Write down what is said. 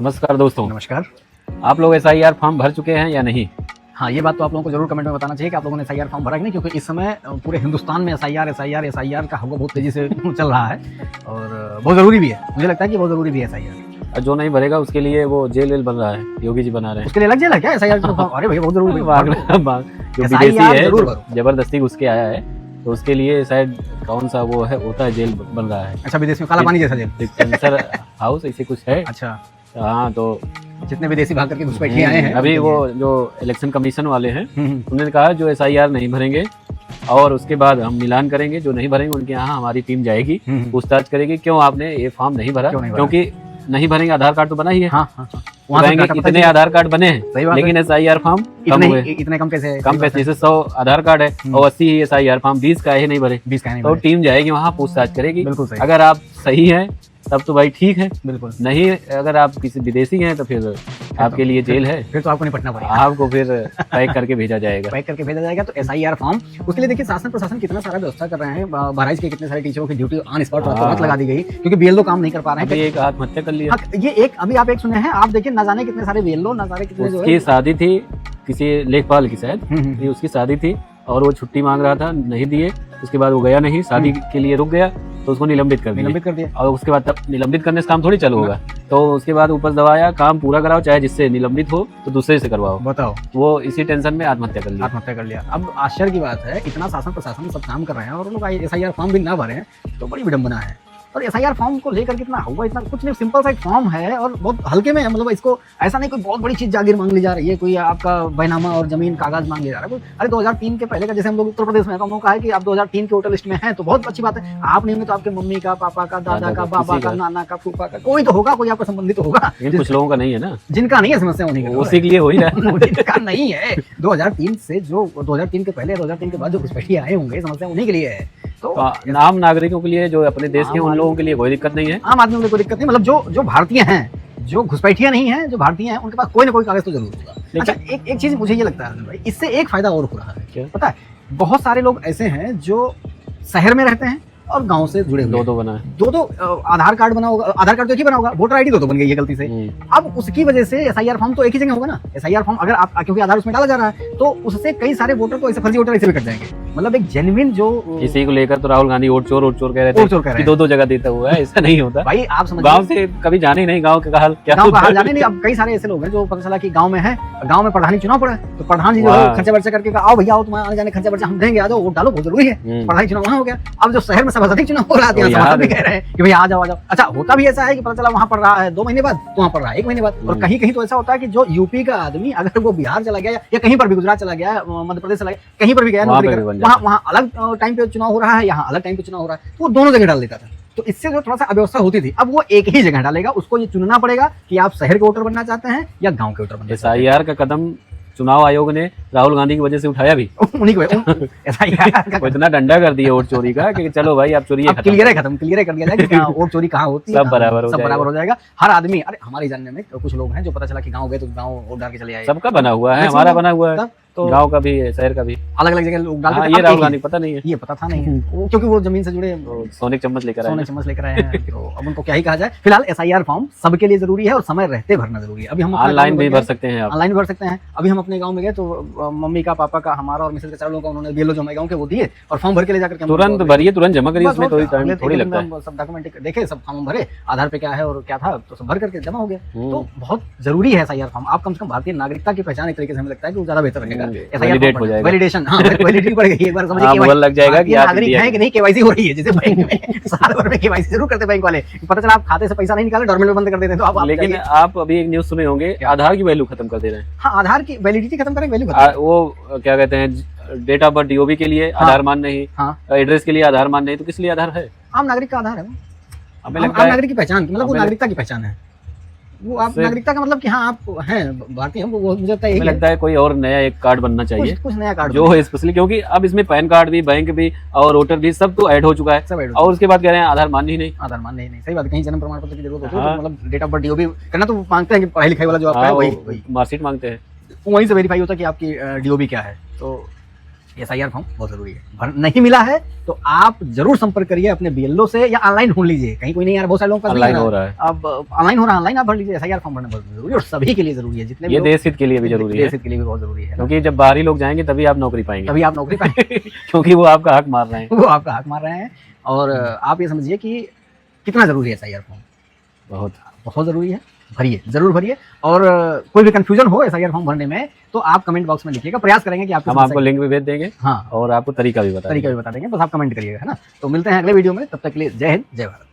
नमस्कार दोस्तों। नमस्कार। आप लोग SIR फॉर्म भर चुके हैं या नहीं? हाँ, ये बात तो आप लोगों को जरूर कमेंट में बताना चाहिए कि आप लोगों ने SIR फॉर्म भरा कि नहीं, क्योंकि इस समय पूरे हिंदुस्तान में SIR का हवा बहुत तेजी से चल रहा है और बहुत ज़रूरी भी है। मुझे लगता है कि बहुत ज़रूरी भी है SIR। और जो नहीं भरेगा उसके लिए वो जेल बन रहा है, योगी जी बना रहे हैं। उसके लिए अलग जेल है क्या SIR फॉर्म? अरे भैया बहुत जरूरी जो विदेशी है, जबरदस्ती घुस के आया है, तो उसके लिए शायद कौन सा वो है होता है, जेल बन रहा है। अच्छा, विदेश में काला पानी जैसा जेल, कैंसर हाउस ऐसे कुछ है। अच्छा हाँ, तो जितने विदेशी भाग करके घुसपैठिए आए हैं, अभी वो जो इलेक्शन कमीशन वाले हैं उन्होंने कहा जो SIR नहीं भरेंगे और उसके बाद हम मिलान करेंगे, जो नहीं भरेंगे उनके यहाँ हमारी टीम जाएगी, पूछताछ करेगी क्यों आपने ये फॉर्म नहीं भरा, क्योंकि नहीं भरेंगे आधार कार्ड तो बना ही है। इतने आधार कार्ड बने हैं लेकिन SIR फॉर्म कम हुए। इतने कम कैसे? कम पैसे से 100 आधार कार्ड है और 80 ही SIR फॉर्म, 20 का ही नहीं भरे। 20 का नहीं तो टीम जाएगी वहाँ, पूछताछ करेगी। बिल्कुल सही। अगर आप सही है तब तो भाई ठीक है, बिल्कुल नहीं अगर आप किसी विदेशी हैं तो फिर आपके लिए जेल है, फिर तो आपको निपटना पड़ेगा। आपको फिर पैक करके भेजा जाएगा। पैक करके भेजा जाएगा। तो SIR फॉर्म, उसके लिए देखिए शासन प्रशासन कितना सारा व्यवस्था कर रहे हैं। बहराइच के कितने सारे टीचरों की ड्यूटी ऑन स्पॉट तुरंत लगा दी गई, क्योंकि BLO काम नहीं कर पा रहे हैं। एक आत्महत्या कर लिया। ये एक अभी आप एक सुने हैं, आप देखिए ना जाने कितने सारे BLO, ना जाने कितने उसकी शादी थी किसी लेखपाल की, शायद उसकी शादी थी और वो छुट्टी मांग रहा था, नहीं दिए। उसके बाद वो गया नहीं, शादी के लिए रुक गया तो उसको निलंबित कर दिया। और उसके बाद तब निलंबित करने से काम थोड़ी चालू होगा, तो उसके बाद ऊपर दबाया, काम पूरा कराओ, चाहे जिससे निलंबित हो तो दूसरे से करवाओ। बताओ, वो इसी टेंशन में आत्महत्या कर लिया। अब आश्चर्य की बात है, इतना शासन प्रशासन सब काम कर रहे हैं और लोग SIR फॉर्म भी ना भरे तो बड़ी विडंबना है। और SIR फॉर्म को लेकर कितना हुआ, इतना कुछ नहीं, सिंपल सा एक फॉर्म है और बहुत हल्के में है। मतलब इसको ऐसा नहीं कोई बहुत बड़ी चीज जागीर मांग ली जा रही है, कोई आपका बैनामा और जमीन कागज मांग लिया जा रहा है। अरे 2003 के पहले का, जैसे हम लोग उत्तर प्रदेश में हम लोग कहा है कि आप 2003 के वोटर लिस्ट में हैं तो बहुत अच्छी बात है। आप नहीं होंगे तो आपके मम्मी का, पापा का, दादा का, बाबा का, नाना का, फूफा का, कोई तो होगा, कोई आपका संबंधित तो होगा। कुछ लोगों का नहीं है ना, जिनका नहीं है समस्या उसी के लिए हो ही रहा है। जिनका नहीं है 2003 से, जो 2003 के पहले 2003 के बाद जो घुसपैठिए आए होंगे, समस्या उन्हीं के लिए है। तो आम नागरिकों के लिए, जो अपने देश के, उन लोगों के लिए कोई दिक्कत नहीं है। आम आदमी को कोई दिक्कत नहीं, मतलब जो भारतीय हैं, जो घुसपैठिया नहीं है, जो भारतीय हैं, उनके पास कोई ना कोई कागज तो जरूर होगा। अच्छा, एक चीज मुझे ये लगता है भाई, इससे एक फायदा और हो रहा है। क्या पता है? बहुत सारे लोग ऐसे हैं जो शहर में रहते हैं और गांव से जुड़े हुए, दो बना है, दो आधार कार्ड बना होगा, आधार कार्ड तो एक ही बना होगा, वोटर ID दो बन गई है गलती से। अब उसकी वजह से SIR फॉर्म तो एक ही जगह होगा ना। SIR फॉर्म अगर आप, क्योंकि आधार उसमें डाला जा रहा है, तो उससे कई सारे वोटर तो ऐसे फर्जी वोटर ऐसे भी कट जाएंगे। मतलब एक जेन्युइन जो किसी को लेकर तो राहुल गांधी वोट चोर कह रहे थे कि दो जगह देता हुआ है, ऐसा नहीं होता भाई। आप समझ, गांव से कभी जाने नहीं, गांव का हाल क्या, गांव का हाल जाने नहीं। अब कई सारे ऐसे लोग हैं जो पता चला कि गांव में है, गांव में प्रधानी चुनाव पड़ा है, तो प्रधान जी जो है खर्चा वर्चा करके आओ भैया, आओ तुम्हारे आने जाने खर्चा वर्चा हम देंगे, आ जाओ, वोट डालो, बहुत जरूरी है। प्रधानी चुनाव वहां हो गया। अब जो शहर में सभापति चुनाव हो रहा है, भी कह रहे हैं कि भैया आ जाओ। अच्छा, होता भी ऐसा है कि पता चला वहां पड़ रहा है 2 महीने बाद, तो वहां पड़ रहा है 1 महीने बाद। और कहीं कहीं तो ऐसा होता है कि जो यूपी का आदमी अगर वो बिहार चला गया या कहीं पर भी, गुजरात चला गया, मध्य प्रदेश चला गया, कहीं पर भी गया, वहां अलग टाइम पे चुनाव हो रहा है, यहाँ अलग टाइम पे चुनाव हो रहा है, तो वो दोनों जगह डाल देता था। तो इससे जो थोड़ा सा अव्यवस्था होती थी, अब वो एक ही जगह डालेगा। उसको ये चुनना पड़ेगा कि आप शहर के वोटर बनना चाहते हैं या गांव के वोटर बनना चाहते हैं। SIR का कदम चुनाव आयोग ने राहुल गांधी की वजह से उठाया भी, उन्हीं को इतना डंडा कर दिया वोट चोरी का कि चलो भाई आप चोरी क्लियर कर दिया जाए कि वोट चोरी कहाँ होती है, सब बराबर हो जाएगा। हर आदमी, अरे हमारे जानने में कुछ लोग हैं जो पता चला कि गाँव गए तो गाँव वोट डाल के चले आए। सबका बना हुआ है, हमारा बना हुआ है, तो गांव का भी है, शहर का भी, अलग अलग जगह लोग डालते हैं। ये राहुल गांधी पता नहीं है, ये पता था नहीं है, क्योंकि वो जमीन से जुड़े सोने चम्मच लेकर आए हैं। तो अब उनको क्या ही कहा जाए। फिलहाल SIR फॉर्म सबके लिए जरूरी है और समय रहते भरना जरूरी है। अभी हम ऑनलाइन भी भर सकते हैं, ऑनलाइन भर सकते हैं। अभी हम अपने गाँव में गए तो मम्मी का, पापा का, हमारा और मिसेज का 4 लोगों का उन्होंने BLO जो हमारे गाँव के वो दिए और फॉर्म भर के ले जाकर तुरंत भरिए, तुरंत जमा करिए, उसमें कोई टाइम थोड़ी लगता है। सब डॉक्यूमेंट देखे, सब फॉर्म भरे, आधार पे क्या है और क्या था, तो सब भर करके जमा हो गया। तो बहुत जरूरी है SIR फॉर्म। आप कम से कम भारतीय नागरिकता की पहचान एक तरीके से हमें लगता है कि ज्यादा बेहतर रहेगा। वैलिडेशन, हाँ वैलिडिटी बढ़ गई, एक बार समझिए लग जाएगा कि नागरिक है कि नहीं, KYC हो रही है। जैसे बैंक में साल भर में KYC जरूर करते बैंक वाले, पता चला आप खाते से पैसा नहीं निकाले, डोरमेट में बंद कर देते हैं। तो आप लेकिन आप अभी एक न्यूज़ सुने होंगे, आधार की वैल्यू खत्म कर दे रहे हैं। हाँ, आधार की वैलिडिटी खत्म करेंगे, वैल्यू वो क्या कहते हैं, डेट ऑफ बर्थ DOB के लिए आधार मान नहीं, एड्रेस के लिए आधार मान नहीं, तो किस लिए आधार है? आम नागरिक का आधार है, आम नागरिक की पहचान, मतलब वो नागरिकता की पहचान है। वो आप नागरिकता का मतलब कि हाँ आप हैं भारतीय, वो मुझे लगता है कोई और नया एक कार्ड बनना चाहिए, कुछ नया कार्ड जो है स्पेशली, क्योंकि अब इसमें पैन कार्ड भी, बैंक भी और वोटर भी सब तो ऐड हो चुका है। और उसके बाद कह रहे हैं आधार मान ही नहीं, आधार मान नहीं। सही बात है, कहीं जन्म प्रमाण पत्र की जरूरत होती है, मतलब डेट ऑफ बर्थ DOB करना तो मांगते हैं कि पढ़ाई लिखाई वाला जो आपका है वही मार्कशीट मांगते हैं, वहीं से वेरीफाई होता है कि आपकी DOB क्या है। तो SIR फॉर्म बहुत जरूरी है। नहीं मिला है तो आप जरूर संपर्क करिए अपने BLO से, या ऑनलाइन ढूंढ लीजिए, कहीं कोई नहीं यार, बहुत सारे लोगों का ऑनलाइन हो रहा है, अब ऑनलाइन हो रहा है, ऑनलाइन आप भर लीजिए। SIR फॉर्म भरना बहुत जरूरी है और सभी के लिए जरूरी है, जितने भी ये देश हित के लिए भी जरूरी है, देश हित के लिए भी बहुत जरूरी है, क्योंकि जब बाहरी लोग जाएंगे तभी आप नौकरी पाएंगे, तभी आप नौकरी पाएंगे क्योंकि वो आपका हक मार रहे हैं, वो आपका हक मार रहे हैं। और आप ये समझिए कि कितना जरूरी है SIR फॉर्म, बहुत बहुत जरूरी है, भरिए, जरूर भरिए। और कोई भी कंफ्यूजन हो SIR फॉर्म भरने में तो आप कमेंट बॉक्स में लिखिएगा, प्रयास करेंगे कि हम आपको लिंक भी भेज देंगे, हाँ, और आपको तरिका भी बता देंगे, बस आप कमेंट करिएगा, है ना। तो मिलते हैं अगले वीडियो में, तब तक के लिए जय हिंद, जय भारत।